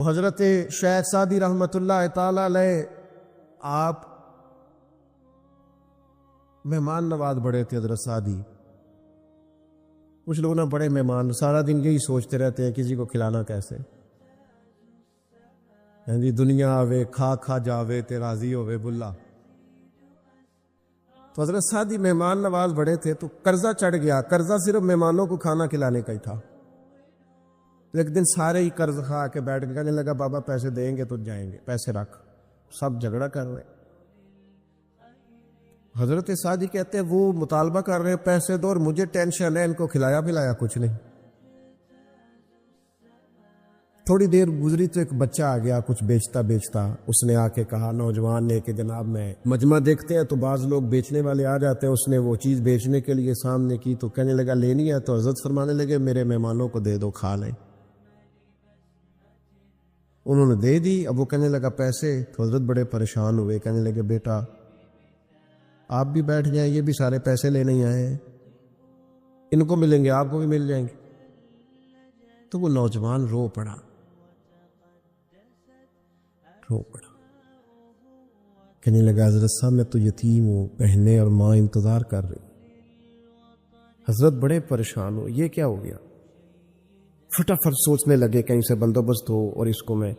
حضرت شیخ سعدی رحمۃ اللہ تعالی علیہ آپ مہمان نواز بڑے تھے. حضرت سعدی کچھ لوگ نا بڑے مہمان سارا دن یہی سوچتے رہتے ہیں کسی کو کھلانا کیسے. جی دنیا آوے کھا کھا جاوے تے راضی ہوے بلا. تو حضرت سعدی مہمان نواز بڑے تھے تو قرضہ چڑھ گیا. قرضہ صرف مہمانوں کو کھانا کھلانے کا ہی تھا. ایک دن سارے ہی قرض کھا کے بیٹھ کے کہنے لگا بابا پیسے دیں گے تو جائیں گے, پیسے رکھ. سب جھگڑا کر رہے. حضرت سعدی کہتے ہیں وہ مطالبہ کر رہے پیسے دو اور مجھے ٹینشن ہے, ان کو کھلایا پلایا کچھ نہیں. تھوڑی دیر گزری تو ایک بچہ آ گیا کچھ بیچتا. اس نے آ کے کہا نوجوان نے کہ جناب میں مجمع دیکھتے ہیں تو بعض لوگ بیچنے والے آ جاتے ہیں. اس نے وہ چیز بیچنے کے لیے سامنے کی تو کہنے لگا لینی ہے. تو حضرت فرمانے لگے میرے مہمانوں کو دے دو کھا لیں. انہوں نے دے دی. اب وہ کہنے لگا پیسے. تو حضرت بڑے پریشان ہوئے, کہنے لگے بیٹا آپ بھی بیٹھ جائیں, یہ بھی سارے پیسے لینے ہی آئے ہیں, ان کو ملیں گے آپ کو بھی مل جائیں گے. تو وہ نوجوان رو پڑا. کہنے لگا حضرت صاحب میں تو یتیم ہوں, بہنیں اور ماں انتظار کر رہی. حضرت بڑے پریشان ہو, یہ کیا ہو گیا. فٹافٹ سوچنے لگے کہیں سے بندوبست ہو اور اس کو میں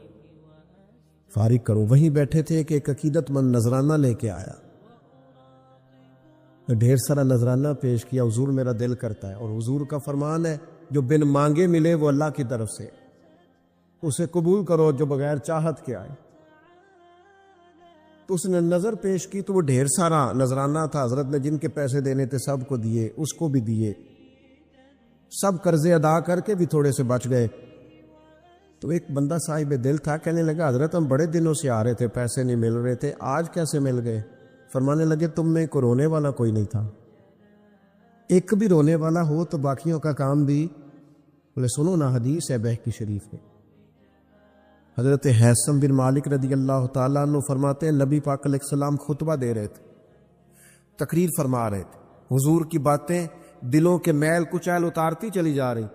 فارغ کروں. وہیں بیٹھے تھے کہ ایک عقیدت مند نذرانہ لے کے آیا. ڈھیر سارا نذرانہ پیش کیا. حضور میرا دل کرتا ہے, اور حضور کا فرمان ہے جو بن مانگے ملے وہ اللہ کی طرف سے, اسے قبول کرو جو بغیر چاہت کے آئے. تو اس نے نظر پیش کی تو وہ ڈھیر سارا نذرانہ تھا. حضرت نے جن کے پیسے دینے تھے سب کو دیے, اس کو بھی دیے. سب قرضے ادا کر کے بھی تھوڑے سے بچ گئے. تو ایک بندہ صاحب دل تھا, کہنے لگا حضرت ہم بڑے دنوں سے آ رہے تھے, پیسے نہیں مل رہے تھے, آج کیسے مل گئے. فرمانے لگے تم میں کو رونے والا کوئی نہیں تھا. ایک بھی رونے والا ہو تو باقیوں کا کام بھی. بولے سنو نا حدیث ہے بہقی شریف میں. حضرت حیثم بن مالک رضی اللہ تعالیٰ عنہ فرماتے ہیں نبی پاک علیہ السلام خطبہ دے رہے تھے, تقریر فرما رہے تھے. حضور کی باتیں دلوں کے میل کچیل اتارتی چلی جا رہی.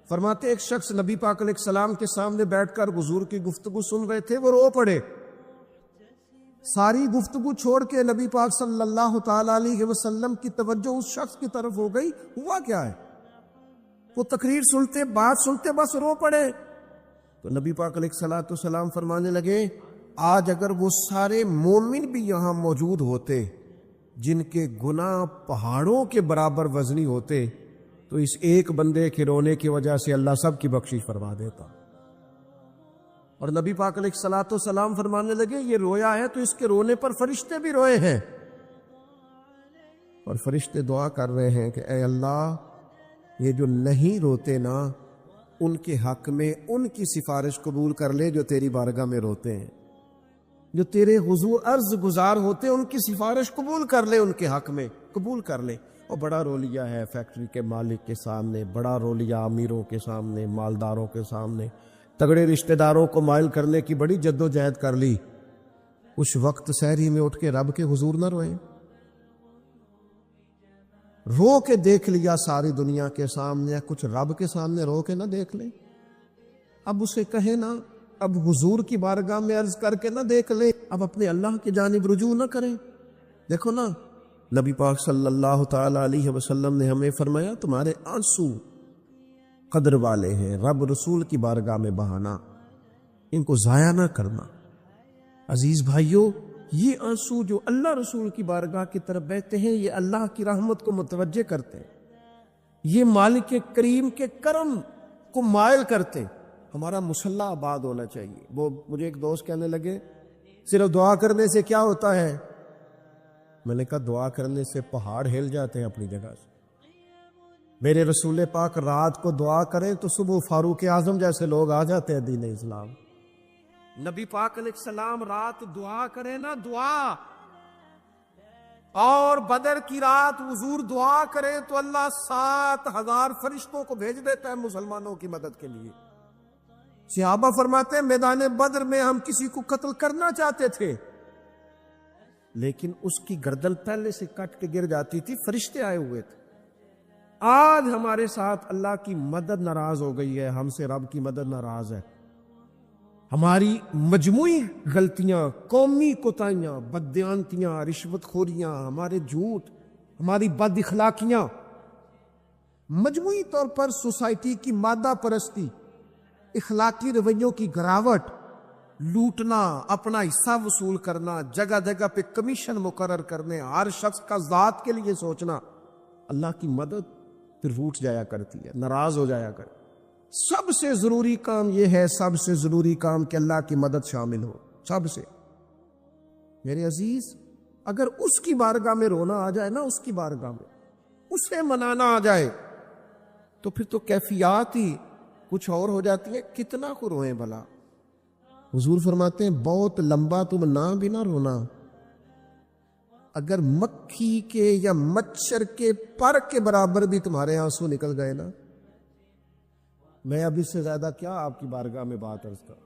فرماتے ایک شخص نبی پاک علیہ السلام کے سامنے بیٹھ کر حضور کی گفتگو سن رہے تھے, وہ رو پڑے. ساری گفتگو چھوڑ کے نبی پاک صلی اللہ تعالیٰ علیہ وسلم کی توجہ اس شخص کی طرف ہو گئی. ہوا کیا ہے؟ وہ تقریر سنتے, بات سنتے بس رو پڑے. تو نبی پاک علیہ السلام فرمانے لگے آج اگر وہ سارے مومن بھی یہاں موجود ہوتے جن کے گناہ پہاڑوں کے برابر وزنی ہوتے تو اس ایک بندے کے رونے کی وجہ سے اللہ سب کی بخشش فرما دیتا. اور نبی پاک علیہ السلام فرمانے لگے یہ رویا ہے تو اس کے رونے پر فرشتے بھی روئے ہیں, اور فرشتے دعا کر رہے ہیں کہ اے اللہ یہ جو نہیں روتے نا ان کے حق میں ان کی سفارش قبول کر لے جو تیری بارگاہ میں روتے ہیں. جو تیرے حضور عرض گزار ہوتے ان کی سفارش قبول کر لے, ان کے حق میں قبول کر لے. اور بڑا رولیا ہے فیکٹری کے مالک کے سامنے, بڑا رولیا امیروں کے سامنے, مالداروں کے سامنے, تگڑے رشتہ داروں کو مائل کرنے کی بڑی جد و جہد کر لی. اس وقت سحری میں اٹھ کے رب کے حضور نہ روئیں. رو کے دیکھ لیا ساری دنیا کے سامنے, کچھ رب کے سامنے رو کے نہ دیکھ لیں. اب اسے کہے نا, اب حضور کی بارگاہ میں عرض کر کے نہ دیکھ لیں, اب اپنے اللہ کی جانب رجوع نہ کریں. دیکھو نا نبی پاک صلی اللہ تعالی علیہ وسلم نے ہمیں فرمایا تمہارے آنسو قدر والے ہیں, رب رسول کی بارگاہ میں بہانا, ان کو ضائع نہ کرنا. عزیز بھائیو یہ آنسو جو اللہ رسول کی بارگاہ کی طرف بہتے ہیں یہ اللہ کی رحمت کو متوجہ کرتے ہیں, یہ مالک کریم کے کرم کو مائل کرتے ہیں. ہمارا مسلح آباد ہونا چاہیے. وہ مجھے ایک دوست کہنے لگے صرف دعا کرنے سے کیا ہوتا ہے. میں نے کہا دعا کرنے سے پہاڑ ہل جاتے ہیں اپنی جگہ سے. میرے رسول پاک رات کو دعا کریں تو صبح فاروق اعظم جیسے لوگ آ جاتے ہیں دین اسلام. نبی پاک علیہ السلام رات دعا کرے نا, دعا, اور بدر کی رات حضور دعا کرے تو اللہ 7,000 فرشتوں کو بھیج دیتا ہے مسلمانوں کی مدد کے لیے. صحابہ فرماتے ہیں میدان بدر میں ہم کسی کو قتل کرنا چاہتے تھے لیکن اس کی گردن پہلے سے کٹ کے گر جاتی تھی, فرشتے آئے ہوئے تھے. آج ہمارے ساتھ اللہ کی مدد ناراض ہو گئی ہے, ہم سے رب کی مدد ناراض ہے. ہماری مجموعی غلطیاں، قومی کوتاہیاں، بددیانتیاں، رشوت خوریاں، ہمارے جھوٹ، ہماری بد اخلاقیاں، مجموعی طور پر سوسائٹی کی مادہ پرستی، اخلاقی رویوں کی گراوٹ، لوٹنا، اپنا حصہ وصول کرنا، جگہ جگہ پہ کمیشن مقرر کرنے، ہر شخص کا ذات کے لیے سوچنا، اللہ کی مدد پھر روٹ جایا کرتی ہے، ناراض ہو جایا کرتی ہے۔ سب سے ضروری کام یہ ہے، سب سے ضروری کام کہ اللہ کی مدد شامل ہو، سب سے۔ میرے عزیز، اگر اس کی بارگاہ میں رونا آ جائے نا، اس کی بارگاہ میں اسے منانا آ جائے، تو پھر تو کیفیات ہی کچھ اور ہو جاتی ہے۔ کتنا کو روئیں بھلا؟ حضور فرماتے ہیں بہت لمبا تم نہ بھی نہ رونا، اگر مکھی کے یا مچھر کے پر کے برابر بھی تمہارے آنسو نکل گئے نا، میں اب اس سے زیادہ کیا آپ کی بارگاہ میں بات عرض کروں۔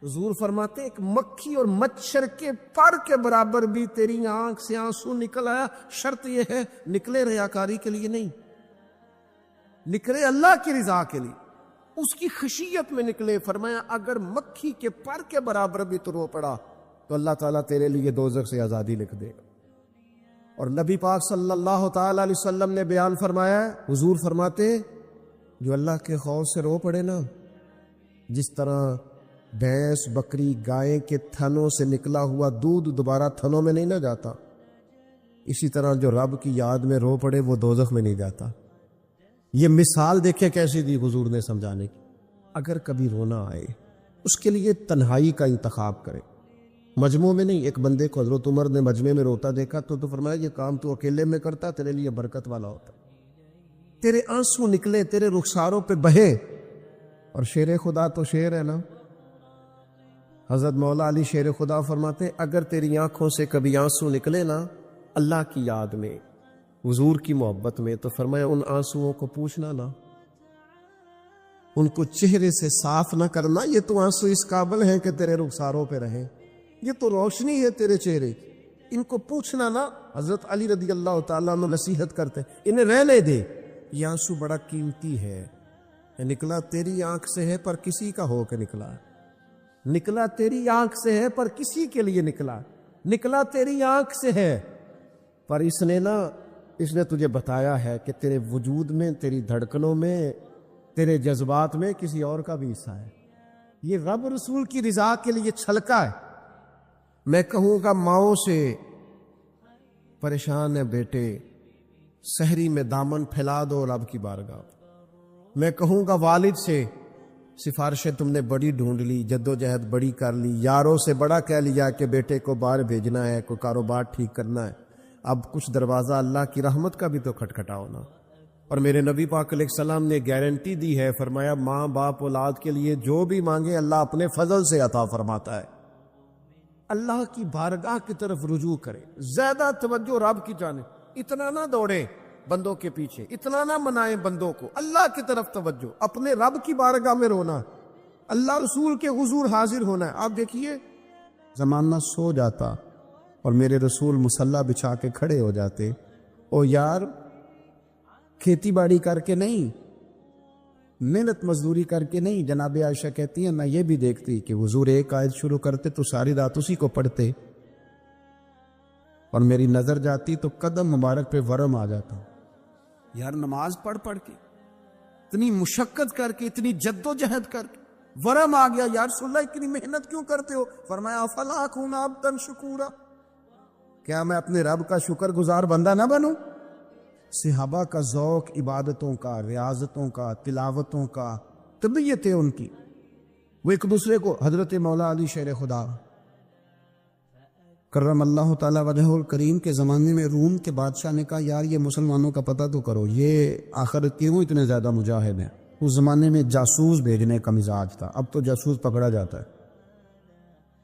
حضور فرماتے ہیں ایک مکھی اور مچھر کے پر کے برابر بھی تیری آنکھ سے آنسو نکل آیا، شرط یہ ہے نکلے ریاکاری کے لیے نہیں، نکلے اللہ کی رضا کے لیے، اس کی خشیت میں نکلے۔ فرمایا اگر مکھی کے پر کے برابر بھی تو رو پڑا تو اللہ تعالیٰ تیرے لیے دوزخ سے آزادی لکھ دے گا۔ اور نبی پاک صلی اللہ تعالیٰ علیہ وسلم نے بیان فرمایا ہے، حضور فرماتے جو اللہ کے خوف سے رو پڑے نا، جس طرح بھینس، بکری، گائے کے تھنوں سے نکلا ہوا دودھ دوبارہ تھنوں میں نہیں نہ جاتا، اسی طرح جو رب کی یاد میں رو پڑے وہ دوزخ میں نہیں جاتا۔ یہ مثال دیکھیں کیسی دی حضور نے سمجھانے کی۔ اگر کبھی رونا آئے اس کے لیے تنہائی کا انتخاب کرے، مجمع میں نہیں۔ ایک بندے کو حضرت عمر نے مجمع میں روتا دیکھا تو فرمایا یہ کام تو اکیلے میں کرتا، تیرے لیے برکت والا ہوتا، تیرے آنسو نکلے، تیرے رخساروں پہ بہے۔ اور شیر خدا تو شیر ہے نا، حضرت مولا علی شیر خدا فرماتے ہیں اگر تیری آنکھوں سے کبھی آنسو نکلے نا اللہ کی یاد میں، حضور کی محبت میں، تو فرمایا ان آنسوؤں کو پوچھنا نا، ان کو چہرے سے صاف نہ کرنا، یہ تو آنسو اس قابل ہیں کہ تیرے رخساروں پہ رہیں، یہ تو روشنی ہے تیرے چہرے کی، ان کو پوچھنا نا۔ حضرت علی رضی اللہ تعالیٰ عنہ نصیحت کرتے انہیں رہنے دے، یہ آنسو بڑا قیمتی ہے، نکلا تیری آنکھ سے ہے پر کسی کا ہو کے نکلا، نکلا تیری آنکھ سے ہے پر کسی کے لیے نکلا، نکلا تیری آنکھ سے ہے پر اس نے تجھے بتایا ہے کہ تیرے وجود میں، تیری دھڑکنوں میں، تیرے جذبات میں کسی اور کا بھی حصہ ہے۔ یہ رب رسول کی رضا کے لیے چھلکا ہے۔ میں کہوں گا ماؤں سے پریشان ہے بیٹے، سحری میں دامن پھیلا دو رب کی بارگاہ۔ میں کہوں گا والد سے سفارشیں تم نے بڑی ڈھونڈ لی، جدوجہد بڑی کر لی، یاروں سے بڑا کہہ لیا کہ بیٹے کو باہر بھیجنا ہے، کوئی کاروبار ٹھیک کرنا ہے، اب کچھ دروازہ اللہ کی رحمت کا بھی تو کھٹکھٹاؤ نا۔ اور میرے نبی پاک علیہ السلام نے گارنٹی دی ہے، فرمایا ماں باپ اولاد کے لیے جو بھی مانگے اللہ اپنے فضل سے عطا فرماتا ہے۔ اللہ کی بارگاہ کی طرف رجوع کرے، زیادہ توجہ رب کی جانب، اتنا نہ دوڑے بندوں کے پیچھے، اتنا نہ منائیں بندوں کو، اللہ کی طرف توجہ، اپنے رب کی بارگاہ میں رونا، اللہ رسول کے حضور حاضر ہونا ہے۔ آپ دیکھیے زمانہ سو جاتا اور میرے رسول مصلی بچھا کے کھڑے ہو جاتے، او یار کھیتی باڑی کر کے نہیں، محنت مزدوری کر کے نہیں۔ جناب عائشہ کہتی ہیں میں یہ بھی دیکھتی کہ حضور ایک آیت شروع کرتے تو ساری رات اسی کو پڑھتے، اور میری نظر جاتی تو قدم مبارک پہ ورم آ جاتا۔ یار نماز پڑھ کے، اتنی مشقت کر کے، اتنی جد و جہد کر کے ورم آ گیا، یا رسول اللہ اتنی محنت کیوں کرتے ہو؟ فرمایا افلا اکون عبدا شکورا، کیا میں اپنے رب کا شکر گزار بندہ نہ بنوں؟ صحابہ کا ذوق عبادتوں کا، ریاضتوں کا، تلاوتوں کا، طبیعت ہے ان کی، وہ ایک دوسرے کو۔ حضرت مولا علی شیر خدا کرم اللہ تعالیٰ وجہہ الکریم کے زمانے میں روم کے بادشاہ نے کہا یار یہ مسلمانوں کا پتہ تو کرو، یہ آخر کیوں اتنے زیادہ مجاہد ہیں؟ اس زمانے میں جاسوس بھیجنے کا مزاج تھا، اب تو جاسوس پکڑا جاتا ہے،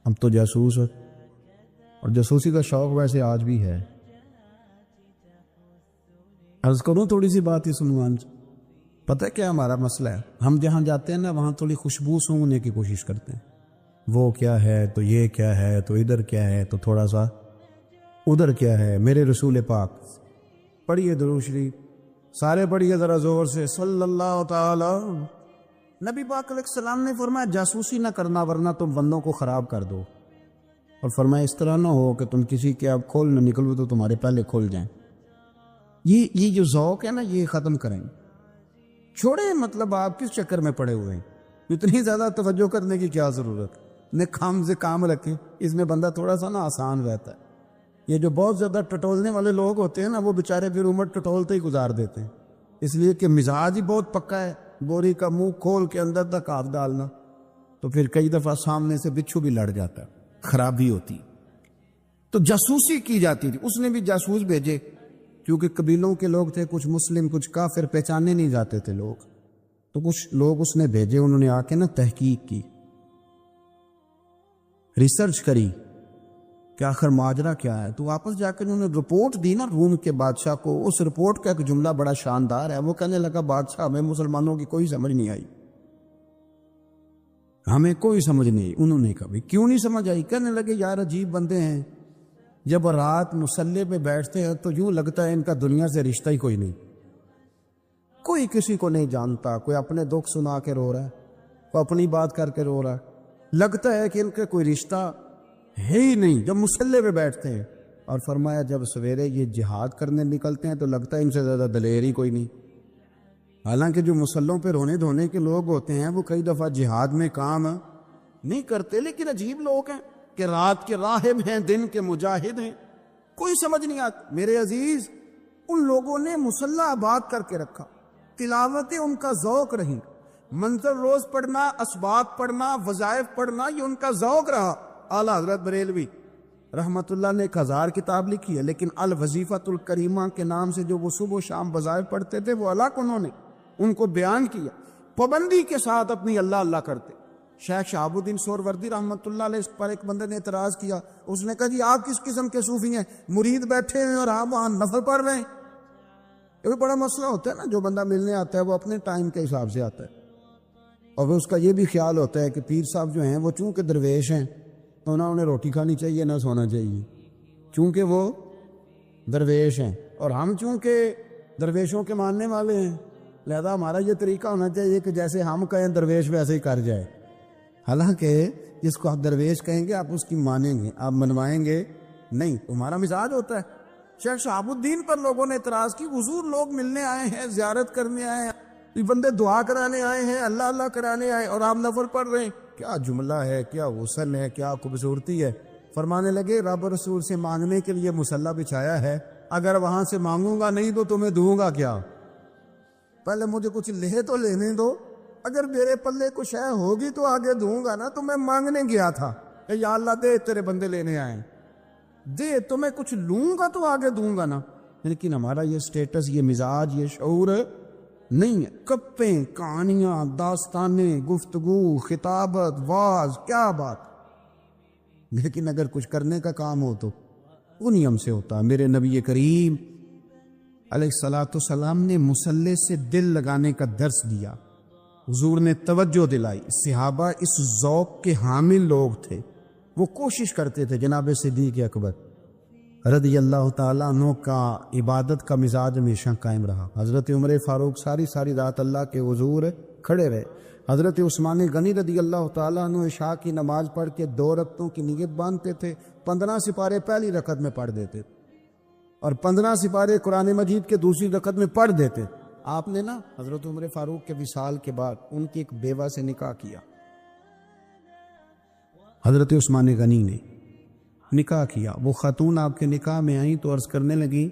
اب تو جاسوس، اور جاسوسی کا شوق ویسے آج بھی ہے۔ عرض کروں تھوڑی سی بات اس عنوان سے، پتہ ہے کیا ہمارا مسئلہ ہے؟ ہم جہاں جاتے ہیں نا وہاں تھوڑی خوشبو سونگنے کی کوشش کرتے ہیں، وہ کیا ہے تو یہ کیا ہے تو ادھر کیا ہے تو تھوڑا سا ادھر کیا ہے۔ میرے رسول پاک پڑھیے درود شریف، سارے پڑھیے ذرا زور سے، صلی اللہ تعالی نبی پاک علیہ السلام نے فرمایا جاسوسی نہ کرنا ورنہ تم بندوں کو خراب کر دو، اور فرمایا اس طرح نہ ہو کہ تم کسی کے اب کھول نہ نکلو تو تمہارے پہلے کھول جائیں۔ یہ جو ذوق ہے نا یہ ختم کریں، چھوڑیں، مطلب آپ کس چکر میں پڑے ہوئے ہیں، اتنی زیادہ توجہ کرنے کی کیا ضرورت، نے کام سے کام رکھیں، اس میں بندہ تھوڑا سا نا آسان رہتا ہے۔ یہ جو بہت زیادہ ٹٹولنے والے لوگ ہوتے ہیں نا وہ بیچارے پھر عمر ٹٹولتے ہی گزار دیتے ہیں، اس لیے کہ مزاج ہی بہت پکا ہے، بوری کا منہ کھول کے اندر تک ہاتھ ڈالنا، تو پھر کئی دفعہ سامنے سے بچھو بھی لڑ جاتا ہے، خرابی ہوتی۔ تو جاسوسی کی جاتی تھی، اس نے بھی جاسوس بھیجے، کیونکہ قبیلوں کے لوگ تھے، کچھ مسلم کچھ کافر، پہچانے نہیں جاتے تھے لوگ، تو کچھ لوگ اس نے بھیجے، انہوں نے آ کے نا تحقیق کی، ریسرچ کری کہ آخر ماجرا کیا ہے، تو واپس جا کے انہوں نے رپورٹ دی نا روم کے بادشاہ کو۔ اس رپورٹ کا ایک جملہ بڑا شاندار ہے، وہ کہنے لگا بادشاہ ہمیں مسلمانوں کی کوئی سمجھ نہیں آئی، ہمیں کوئی سمجھ نہیں آئی۔ انہوں نے کہا کیوں نہیں سمجھ آئی؟ کہنے لگے یار عجیب بندے ہیں، جب رات مصلے پہ بیٹھتے ہیں تو یوں لگتا ہے ان کا دنیا سے رشتہ ہی کوئی نہیں، کوئی کسی کو نہیں جانتا، کوئی اپنے دکھ سنا کے رو رہا ہے، کوئی اپنی بات کر کے رو رہا ہے، لگتا ہے کہ ان کا کوئی رشتہ ہے ہی نہیں جب مصلے پہ بیٹھتے ہیں۔ اور فرمایا جب سویرے یہ جہاد کرنے نکلتے ہیں تو لگتا ہے ان سے زیادہ دلیر ہی کوئی نہیں، حالانکہ جو مصلوں پہ رونے دھونے کے لوگ ہوتے ہیں وہ کئی دفعہ جہاد میں کام نہیں کرتے، لیکن عجیب لوگ ہیں کہ رات کے راہب ہیں، دن کے مجاہد ہیں، کوئی سمجھ نہیں آتی۔ میرے عزیز، ان لوگوں نے مصلہ آباد کر کے رکھا، تلاوتیں ان کا ذوق رہی، منظر روز پڑھنا، اسبات پڑھنا، وظائف پڑھنا، یہ ان کا ذوق رہا۔ اعلیٰ حضرت بریلوی رحمت اللہ نے 1000 کتاب لکھی ہے، لیکن الوظیفۃ الکریمہ کے نام سے جو وہ صبح و شام وظائف پڑھتے تھے وہ الگ انہوں نے ان کو بیان کیا، پابندی کے ساتھ اپنی اللہ اللہ کرتے۔ شیخ شہاب الدین سہروردی رحمت اللہ علیہ پر ایک بندے نے اعتراض کیا، اس نے کہا جی آپ کس قسم کے صوفی ہیں، مرید بیٹھے ہیں اور آپ وہاں نفل پڑھ رہے ہیں؟ یہ بھی بڑا مسئلہ ہوتا ہے نا، جو بندہ ملنے آتا ہے وہ اپنے ٹائم کے حساب سے آتا ہے، اور اس کا یہ بھی خیال ہوتا ہے کہ پیر صاحب جو ہیں وہ چونکہ درویش ہیں تو نہ انہیں روٹی کھانی چاہیے نہ سونا چاہیے، چونکہ وہ درویش ہیں، اور ہم چونکہ درویشوں کے ماننے والے ہیں لہذا ہمارا یہ طریقہ ہونا چاہیے کہ جیسے ہم کہیں درویش ویسے ہی کر جائے۔ حالانکہ جس کو آپ درویش کہیں گے آپ اس کی مانیں گے، آپ منوائیں گے نہیں، تمہارا مزاج ہوتا ہے۔ شیخ شہاب الدین پر لوگوں نے اعتراض کی، حضور لوگ ملنے آئے ہیں، زیارت کرنے آئے ہیں، یہ بندے دعا کرانے آئے ہیں، اللہ اللہ کرانے آئے، اور آپ نفل پڑھ رہے ہیں، کیا جملہ ہے، کیا حسن ہے، کیا خوبصورتی ہے۔ فرمانے لگے رب رسول سے مانگنے کے لیے مصلی بچھایا ہے، اگر وہاں سے مانگوں گا نہیں تو تمہیں دوں گا کیا؟ پہلے مجھے کچھ لے تو لینے دو، اگر میرے پلے کچھ ہے ہوگی تو آگے دوں گا نا، تو میں مانگنے گیا تھا کہ یا اللہ دے تیرے بندے لینے آئے، دے تو میں کچھ لوں گا تو آگے دوں گا نا۔ لیکن ہمارا یہ سٹیٹس، یہ مزاج، یہ شعور نہیں ہے، گپیں، کہانیاں، داستانیں، گفتگو، خطابت، واز، کیا بات، لیکن اگر کچھ کرنے کا کام ہو تو وہ نہیں ہم سے ہوتا۔ میرے نبی کریم علیہ الصلاۃ والسلام نے مصلی سے دل لگانے کا درس دیا، حضور نے توجہ دلائی، صحابہ اس ذوق کے حامل لوگ تھے، وہ کوشش کرتے تھے۔ جناب صدیق اکبر رضی اللہ تعالیٰ عنہ کا عبادت کا مزاج ہمیشہ قائم رہا۔ حضرت عمر فاروق ساری رات اللہ کے حضور کھڑے رہے۔ حضرت عثمان غنی رضی اللہ تعالیٰ عنہ عشاء کی نماز پڑھ کے 2 رکعتوں کی نیت باندھتے تھے، 15 سپارے پہلی رکعت میں پڑھ دیتے اور 15 سپارے قرآن مجید کے دوسری رکعت میں پڑھ دیتے۔ آپ نے نا حضرت عمر فاروق کے وصال کے بعد ان کی ایک بیوہ سے نکاح کیا، حضرت عثمان غنی نے نکاح کیا۔ وہ خاتون آپ کے نکاح میں آئیں تو عرض کرنے لگی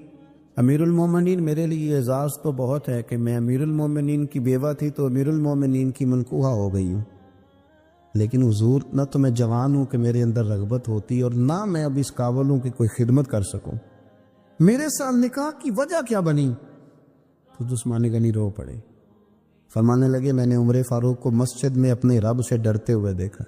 امیر المومنین میرے لیے اعزاز تو بہت ہے کہ میں امیر المومنین کی بیوہ تھی تو امیر المومنین کی منکوحہ ہو گئی ہوں، لیکن حضور نہ تو میں جوان ہوں کہ میرے اندر رغبت ہوتی اور نہ میں اب اس قابل ہوں کہ کوئی خدمت کر سکوں، میرے ساتھ نکاح کی وجہ کیا بنی؟ خود عثمان غنی رو پڑے، فرمانے لگے میں نے عمر فاروق کو مسجد میں اپنے رب سے ڈرتے ہوئے دیکھا،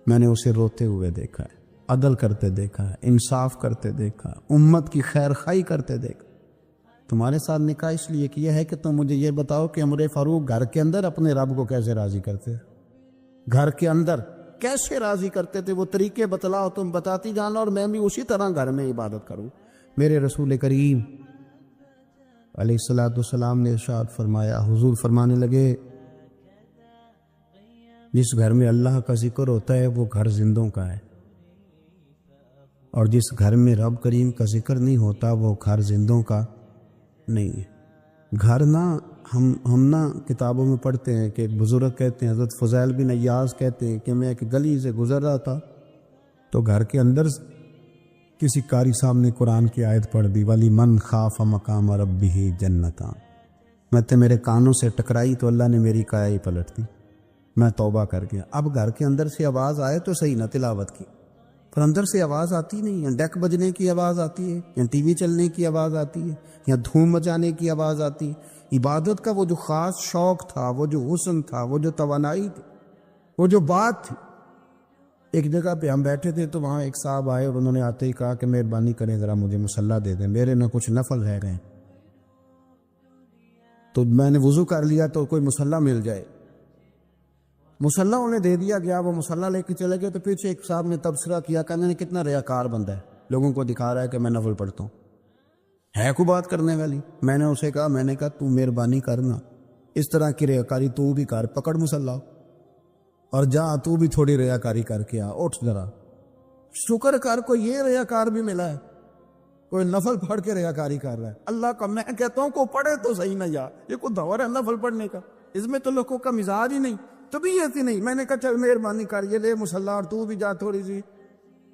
میں نے اسے روتے ہوئے دیکھا ہے، عدل کرتے دیکھا ہے، انصاف کرتے دیکھا، امت کی خیر خواہی کرتے دیکھا۔ تمہارے ساتھ نکاح اس لیے کیا ہے کہ تم مجھے یہ بتاؤ کہ عمر فاروق گھر کے اندر اپنے رب کو کیسے راضی کرتے، گھر کے اندر کیسے راضی کرتے تھے، وہ طریقے بتلاؤ، تم بتاتی جانا اور میں بھی اسی طرح گھر میں عبادت کروں۔ میرے رسول کریم علیہ الصلوۃ والسلام نے ارشاد فرمایا، حضور فرمانے لگے جس گھر میں اللہ کا ذکر ہوتا ہے وہ گھر زندوں کا ہے، اور جس گھر میں رب کریم کا ذکر نہیں ہوتا وہ گھر زندوں کا نہیں ہے۔ گھر نا ہم نا کتابوں میں پڑھتے ہیں کہ ایک بزرگ کہتے ہیں، حضرت فضیل بن ایاز کہتے ہیں کہ میں ایک گلی سے گزر رہا تھا تو گھر کے اندر کسی قاری صاحب نے قرآن کی آیت پڑھ دی، ولی من خاف مقام ربہ جنتان، میں تو میرے کانوں سے ٹکرائی تو اللہ نے میری کایا ہی پلٹ دی، میں توبہ کر گیا۔ اب گھر کے اندر سے آواز آئے تو صحیح نہ تلاوت کی، پر اندر سے آواز آتی نہیں ہے، ڈیک بجنے کی آواز آتی ہے، یا ٹی وی چلنے کی آواز آتی ہے، یا دھوم مچانے کی آواز آتی ہے۔ عبادت کا وہ جو خاص شوق تھا، وہ جو حسن تھا، وہ جو توانائی تھی، وہ جو بات تھی۔ ایک جگہ پہ ہم بیٹھے تھے تو وہاں ایک صاحب آئے اور انہوں نے آتے ہی کہا کہ مہربانی کریں ذرا مجھے مصلی دے دیں، میرے نہ کچھ نفل رہ گئے۔ تو میں نے وضو کر لیا تو کوئی مصلی مل جائے، مصلی انہیں دے دیا گیا، وہ مصلی لے کے چلے گئے تو پیچھے ایک صاحب نے تبصرہ کیا، کہنے نے کتنا ریاکار بندہ ہے، لوگوں کو دکھا رہا ہے کہ میں نفل پڑھتا ہوں، ہے کوئی بات کرنے والی؟ میں نے اسے کہا، میں نے کہا تو مہربانی کرنا، اس طرح کی ریاکاری تو بھی کر، پکڑ مصلی اور جا تو بھی تھوڑی ریاکاری کر کے آ، اٹھ ذرا، شکر کر کوئی یہ ریاکار بھی ملا ہے، کوئی نفل پڑھ کے ریاکاری کر رہا ہے۔ اللہ کا میں کہتا ہوں کو پڑھے تو صحیح نہ یار، یہ کوئی دور ہے نفل پڑھنے کا؟ اس میں تو لوگوں کا مزاج ہی نہیں، طبیعت ہی نہیں۔ میں نے کہا چل مہربانی کر یہ لے مصلی اور تو بھی جا تھوڑی سی،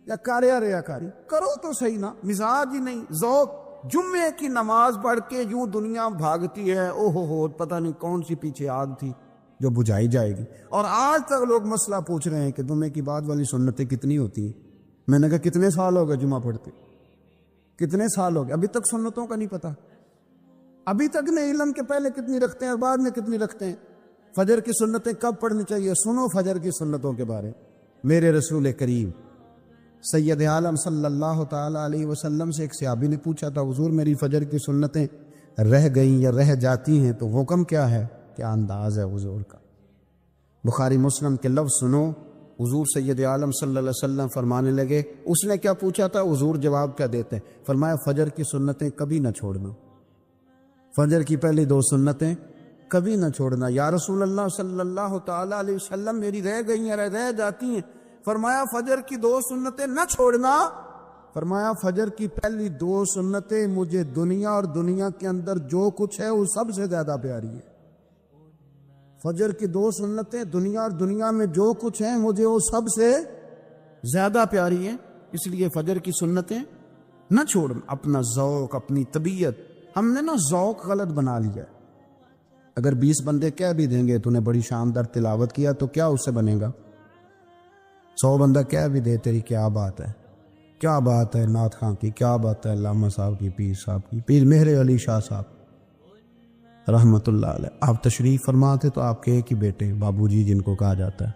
یا کر یا ریاکاری کرو تو صحیح نا، مزاج ہی نہیں، ذوق۔ جمعے کی نماز پڑھ کے یوں دنیا بھاگتی ہے، او ہو پتہ نہیں کون سی پیچھے آگ تھی جو بجھائی جائے گی، اور آج تک لوگ مسئلہ پوچھ رہے ہیں کہ جمعے کی بعد والی سنتیں کتنی ہوتی ہیں۔ میں نے کہا کتنے سال ہو گئے جمعہ پڑھتے، کتنے سال ہو گئے، ابھی تک سنتوں کا نہیں پتہ، ابھی تک نہیں علم کے پہلے کتنی رکھتے ہیں اور بعد میں کتنی رکھتے ہیں۔ فجر کی سنتیں کب پڑھنی چاہیے؟ سنو فجر کی سنتوں کے بارے۔ میرے رسول کریم سید عالم صلی اللہ تعالی علیہ وسلم سے ایک صحابی نے پوچھا تھا، حضور میری فجر کی سنتیں رہ گئیں یا رہ جاتی ہیں تو حکم کیا ہے؟ کیا انداز ہے حضور کا؟ بخاری مسلم کے لفظ سنو، حضور سید عالم صلی اللہ علیہ وسلم فرمانے لگے، اس نے کیا پوچھا تھا، حضور جواب کیا دیتے ہیں؟ فرمایا فجر کی سنتیں کبھی نہ چھوڑنا، فجر کی پہلی 2 سنتیں کبھی نہ چھوڑنا۔ یا رسول اللہ صلی اللہ تعالی علیہ وسلم میری رہ گئی ہیں، رہ جاتی ہیں۔ فرمایا فجر کی 2 سنتیں نہ چھوڑنا، فرمایا فجر کی پہلی 2 سنتیں مجھے دنیا اور دنیا کے اندر جو کچھ ہے وہ سب سے زیادہ پیاری ہے۔ فجر کی 2 سنتیں دنیا اور دنیا میں جو کچھ ہیں مجھے وہ سب سے زیادہ پیاری ہیں، اس لیے فجر کی سنتیں نہ چھوڑنا۔ اپنا ذوق، اپنی طبیعت، ہم نے نا ذوق غلط بنا لیا ہے۔ اگر 20 بندے کہہ بھی دیں گے تو نے بڑی شاندار تلاوت کیا تو کیا اس سے بنے گا؟ 100 بندہ کہہ بھی دے تیری کیا بات ہے، کیا بات ہے نعت خاں کی، کیا بات ہے علامہ صاحب کی، پیر صاحب کی، پیر مہر علی شاہ صاحب رحمت اللہ علیہ، آپ تشریف فرما تھے تو آپ کے ایک ہی بیٹے بابو جی جن کو کہا جاتا ہے،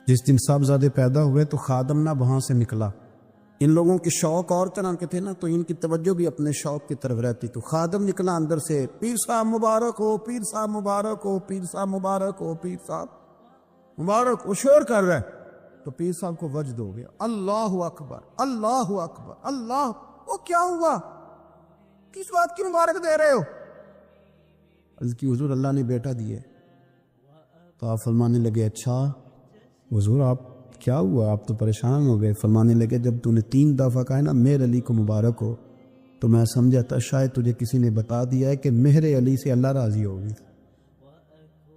جس دن صاحبزادے پیدا ہوئے تو خادم نہ وہاں سے نکلا۔ ان لوگوں کے شوق اور طرح کے تھے نا، تو ان کی توجہ بھی اپنے شوق کی طرف رہتی، تو خادم نکلا اندر سے، پیر صاحب مبارک ہو، پیر صاحب مبارک ہو، پیر صاحب مبارک ہو، پیر صاحب مبارک ہو، شور کر رہا ہے۔ تو پیر صاحب کو وجد ہو گیا، اللہ اکبر اللہ اکبر اللہ، وہ کیا ہوا، کس بات کی مبارک دے رہے ہو؟ کی حضور اللہ نے بیٹا دیے۔ تو آپ فرمانے لگے اچھا حضور آپ کیا ہوا، آپ تو پریشان ہو گئے۔ فرمانے لگے جب تو نے 3 دفعہ کہا نا مہر علی کو مبارک ہو، تو میں سمجھا تھا شاید تجھے کسی نے بتا دیا ہے کہ مہر علی سے اللہ راضی ہوگی،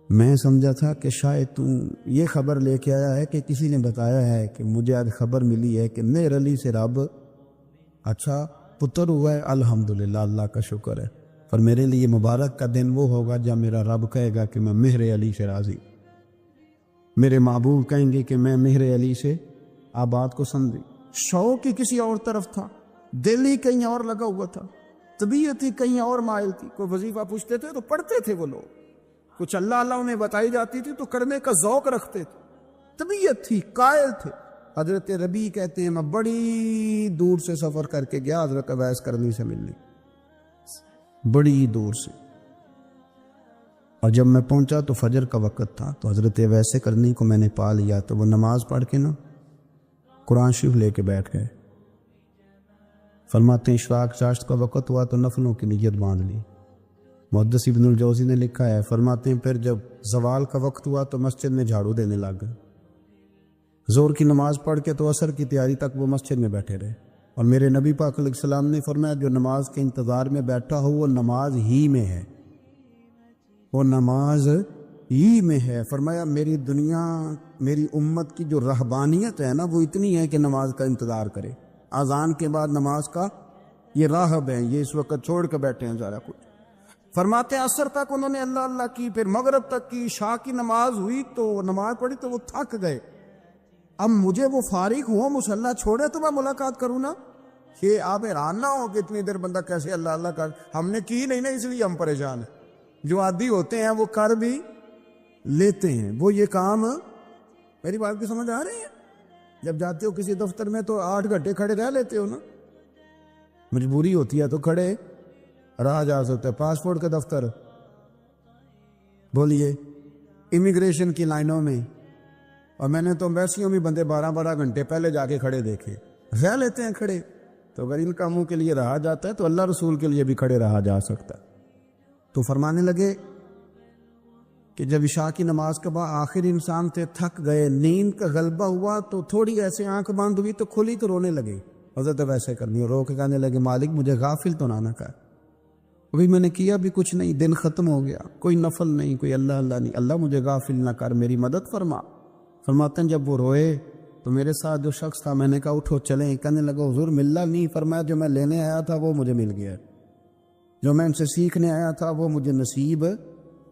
میں سمجھا تھا کہ شاید تو یہ خبر لے کے آیا ہے کہ کسی نے بتایا ہے کہ مجھے آج خبر ملی ہے کہ مہر علی سے رب اچھا پتر ہوا ہے، الحمدللہ اللہ کا شکر ہے، پر میرے لیے مبارک کا دن وہ ہوگا جب میرا رب کہے گا کہ میں مہر علی سے راضی، میرے محبوب کہیں گے کہ میں مہر علی سے آپ بات کو سمجھی۔ شوق ہی کسی اور طرف تھا، دل ہی کہیں اور لگا ہوا تھا، طبیعت ہی کہیں اور مائل تھی۔ کوئی وظیفہ پوچھتے تھے تو پڑھتے تھے وہ لوگ، کچھ اللہ انہیں بتائی جاتی تھی تو کرنے کا ذوق رکھتے تھے، طبیعت تھی، قائل تھے۔ حضرت ربیع کہتے ہیں میں بڑی دور سے سفر کر کے گیا حضرت اویس کرنی سے ملنے، بڑی دور سے، اور جب میں پہنچا تو فجر کا وقت تھا، تو حضرت اویس کرنی کو میں نے پا لیا، تو وہ نماز پڑھ کے نا قرآن شریف لے کے بیٹھ گئے۔ فرماتے ہیں اشراق چاشت کا وقت ہوا تو نفلوں کی نیت باندھ لی، محدث ابن الجوزی نے لکھا ہے، فرماتے ہیں پھر جب زوال کا وقت ہوا تو مسجد میں جھاڑو دینے لگ گئے، زور کی نماز پڑھ کے تو عصر کی تیاری تک وہ مسجد میں بیٹھے رہے، اور میرے نبی پاک علیہ السلام نے فرمایا جو نماز کے انتظار میں بیٹھا ہو وہ نماز ہی میں ہے، وہ نماز ہی میں ہے۔ فرمایا میری دنیا، میری امت کی جو رہبانیت ہے نا وہ اتنی ہے کہ نماز کا انتظار کرے، اذان کے بعد نماز کا یہ راہب ہیں، یہ اس وقت چھوڑ کے بیٹھے ہیں سارا کچھ۔ فرماتے ہیں عصر تک انہوں نے اللہ اللہ کی، پھر مغرب تک کی، عشاء کی نماز ہوئی تو نماز پڑھی تو وہ تھک گئے، اب مجھے وہ فارغ ہو مصلی چھوڑے تو میں ملاقات کروں نا۔ یہ آپ حیران نہ ہو کہ اتنی دیر بندہ کیسے اللہ اللہ کر، ہم نے کی نہیں نا اس لیے ہم پریشان ہیں۔ جو عادی ہوتے ہیں وہ کر بھی لیتے ہیں، وہ یہ کام، میری بات کی سمجھ آ رہی ہے؟ جب جاتے ہو کسی دفتر میں تو 8 گھنٹے کھڑے رہ لیتے ہو نا، مجبوری ہوتی ہے تو کھڑے رہا جا سکتا ہے۔ پاسپورٹ کا دفتر بولیے، امیگریشن کی لائنوں میں، اور میں نے تو ایمبیسیوں میں بندے 12 گھنٹے پہلے جا کے کھڑے دیکھے، رہ لیتے ہیں کھڑے۔ تو اگر ان کاموں کے لیے رہا جاتا ہے تو اللہ رسول کے لیے بھی کھڑے رہا جا سکتا ہے۔ تو فرمانے لگے کہ جب عشاء کی نماز کے بعد آخر انسان تھے، تھک گئے، نیند کا غلبہ ہوا تو تھوڑی ایسے آنکھ بند ہوئی تو کھلی تو رونے لگے، حضرت ویسے کرنی، رو کے کہنے لگے مالک مجھے غافل تو نہ کر، ابھی میں نے کیا بھی کچھ نہیں، دن ختم ہو گیا، کوئی نفل نہیں، کوئی اللہ اللہ نہیں، اللہ مجھے غافل نہ کر، میری مدد فرما۔ فرماتے ہیں جب وہ روئے تو میرے ساتھ جو شخص تھا میں نے کہا اٹھو چلیں، کہنے لگا حضور ملنا نہیں، فرمایا جو میں لینے آیا تھا وہ مجھے مل گیا، جو میں ان سے سیکھنے آیا تھا وہ مجھے نصیب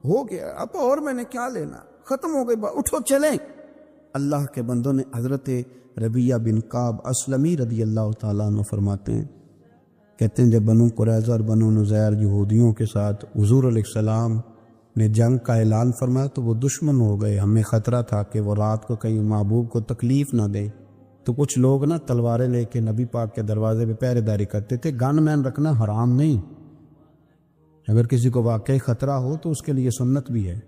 ہو گیا، اب اور میں نے کیا لینا، ختم ہو گئی بات، اٹھو چلیں۔ اللہ کے بندوں نے حضرت ربیعہ بن کعب اسلمی رضی اللہ تعالیٰ عنہ فرماتے ہیں، کہتے ہیں جب بنو قریظہ اور بنو نذیر یہودیوں کے ساتھ حضور علیہ السلام نے جنگ کا اعلان فرمایا تو وہ دشمن ہو گئے، ہمیں خطرہ تھا کہ وہ رات کو کہیں محبوب کو تکلیف نہ دیں، تو کچھ لوگ نا تلواریں لے کے نبی پاک کے دروازے پہ پہرے داری کرتے تھے۔ گن مین رکھنا حرام نہیں، اگر کسی کو واقعی خطرہ ہو تو اس کے لیے سنت بھی ہے۔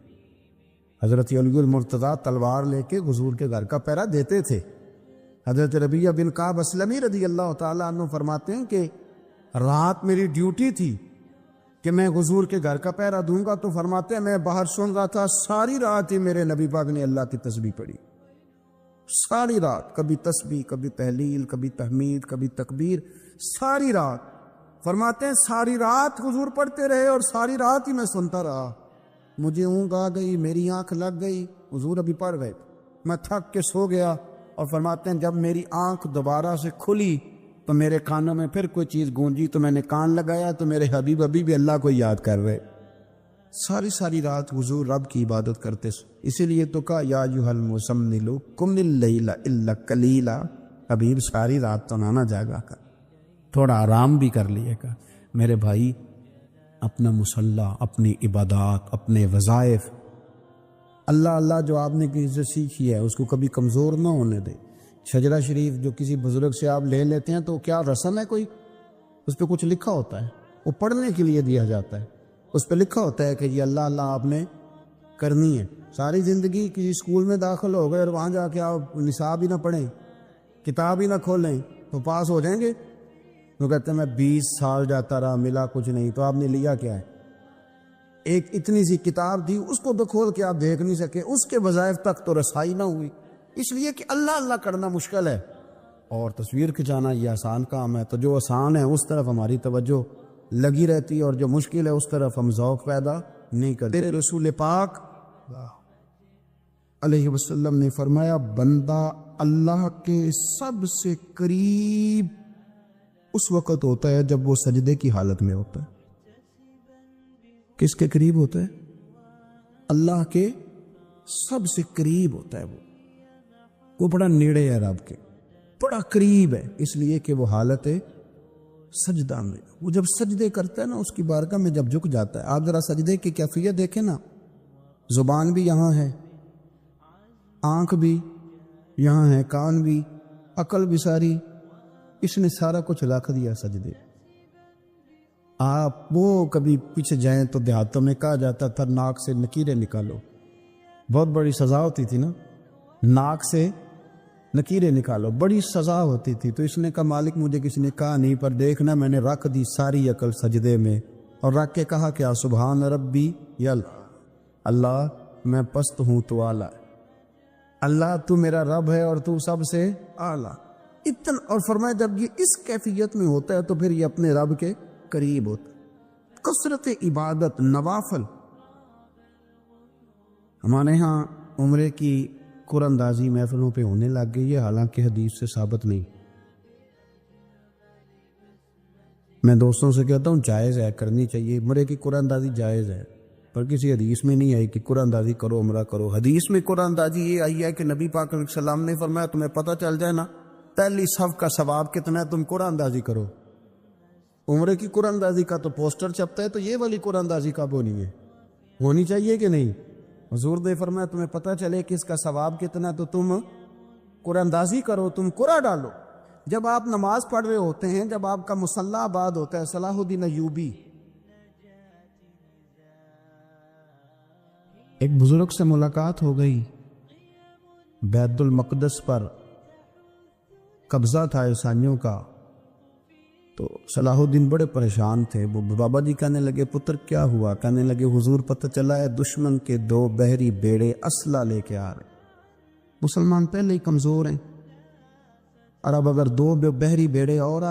حضرت علی المرتضیٰ تلوار لے کے حضور کے گھر کا پہرا دیتے تھے۔ حضرت ربیعہ بن کعب اسلمی رضی اللہ تعالیٰ عنہ فرماتے ہیں کہ رات میری ڈیوٹی تھی کہ میں حضور کے گھر کا پہرا دوں گا، تو فرماتے ہیں میں باہر سن رہا تھا، ساری رات ہی میرے نبی پاک نے اللہ کی تسبیح پڑھی، ساری رات، کبھی تسبیح، کبھی تحلیل، کبھی تحمید، کبھی تکبیر، ساری رات۔ فرماتے ہیں ساری رات حضور پڑھتے رہے اور ساری رات ہی میں سنتا رہا، مجھے اونگ آ گئی، میری آنکھ لگ گئی، حضور ابھی پڑھ رہے، میں تھک کے سو گیا، اور فرماتے ہیں جب میری آنکھ دوبارہ سے کھلی تو میرے کانوں میں پھر کوئی چیز گونجی تو میں نے کان لگایا تو میرے حبیب ابھی بھی اللہ کو یاد کر رہے۔ ساری رات حضور رب کی عبادت کرتے، اسی لیے تو کہا یا ایھا المزمل قم اللیل الا قلیلا، حبیب ساری رات تو نہ جاگا کر، تھوڑا آرام بھی کر لیے گا۔ میرے بھائی اپنا مصلی، اپنی عبادات، اپنے وظائف، اللہ اللہ جو آپ نے کسی سے سیکھی ہے اس کو کبھی کمزور نہ ہونے دے۔ شجرہ شریف جو کسی بزرگ سے آپ لے لیتے ہیں تو کیا رسم ہے کوئی؟ اس پہ کچھ لکھا ہوتا ہے، وہ پڑھنے کے لیے دیا جاتا ہے، اس پہ لکھا ہوتا ہے کہ یہ اللہ اللہ آپ نے کرنی ہے۔ ساری زندگی کسی اسکول میں داخل ہو گئے اور وہاں جا کے آپ نصاب ہی نہ پڑھیں، کتاب ہی نہ کھولیں تو پاس ہو جائیں گے؟ وہ کہتے ہیں میں 20 سال جاتا رہا ملا کچھ نہیں، تو آپ نے لیا کیا ہے؟ ایک اتنی سی کتاب تھی، اس کو کھول کے آپ دیکھ نہیں سکے، اس کے وظائف تک تو رسائی نہ ہوئی، اس لیے کہ اللہ اللہ کرنا مشکل ہے اور تصویر کھنچانا یہ آسان کام ہے۔ تو جو آسان ہے اس طرف ہماری توجہ لگی رہتی ہے اور جو مشکل ہے اس طرف ہم ذوق پیدا نہیں کرتے۔ رسول پاک علیہ وسلم نے فرمایا بندہ اللہ کے سب سے قریب اس وقت ہوتا ہے جب وہ سجدے کی حالت میں ہوتا ہے۔ کس کے قریب ہوتا ہے؟ اللہ کے سب سے قریب ہوتا ہے، وہ بڑا نیڑے ہے رب کے، بڑا قریب ہے، اس لیے کہ وہ حالت ہے سجدہ میں، وہ جب سجدے کرتا ہے نا اس کی بارگاہ میں جب جھک جاتا ہے۔ آپ ذرا سجدے کی کیفیت دیکھیں نا، زبان بھی یہاں ہے، آنکھ بھی یہاں ہے، کان بھی، عقل بھی ساری، اس نے سارا کچھ رکھ دیا سجدے۔ آپ وہ کبھی پیچھے جائیں تو دیہاتوں میں کہا جاتا تھا ناک سے نکیریں نکالو، بہت بڑی سزا ہوتی تھی نا، ناک سے نکیریں نکالو، بڑی سزا ہوتی تھی۔ تو اس نے کہا مالک مجھے کسی نے کہا نہیں، پر دیکھنا میں نے رکھ دی ساری عقل سجدے میں، اور رکھ کے کہا کیا؟ سبحان ربی یل، اللہ میں پست ہوں تو اعلیٰ، اللہ تو میرا رب ہے اور تو سب سے اعلیٰ۔ اتنا، اور فرمایا جب یہ اس کیفیت میں ہوتا ہے تو پھر یہ اپنے رب کے قریب ہوتا ہے۔ کثرت عبادت، نوافل۔ ہمارے ہاں عمرے کی قرآن اندازی محفلوں پہ ہونے لگ گئی ہے، حالانکہ حدیث سے ثابت نہیں۔ میں دوستوں سے کہتا ہوں جائز ہے، کرنی چاہیے، عمرے کی قرآن اندازی جائز ہے، پر کسی حدیث میں نہیں آئی کہ قرآن اندازی کرو عمرہ کرو۔ حدیث میں قرآن اندازی یہ آئی ہے کہ نبی پاک علیہ السلام نے فرمایا تمہیں پتہ چل جائے نا پہلی صف کا ثواب کتنا ہے، تم قرآن اندازی کرو۔ عمرے کی قرآن اندازی کا تو پوسٹر چھپتا ہے، تو یہ والی قرآن اندازی کب ہونی ہے؟ ہونی چاہیے کہ نہیں؟ حضور نے فرمایا تمہیں پتہ چلے کہ اس کا ثواب کتنا ہے تو تم قرآن اندازی کرو، تم قرآن ڈالو۔ جب آپ نماز پڑھ رہے ہوتے ہیں، جب آپ کا مصلی آباد ہوتا ہے، صلاح الدین ایوبی ایک بزرگ سے ملاقات ہو گئی، بیت المقدس پر قبضہ تھا عیسائیوں کا، تو صلاح الدین بڑے پریشان تھے۔ وہ بابا جی کہنے لگے پتر کیا ہوا؟ کہنے لگے حضور پتہ چلا ہے دشمن کے 2 بحری بیڑے اسلحہ لے کے آ رہے، مسلمان پہلے ہی کمزور ہیں، اور اب اگر 2 بحری بیڑے اور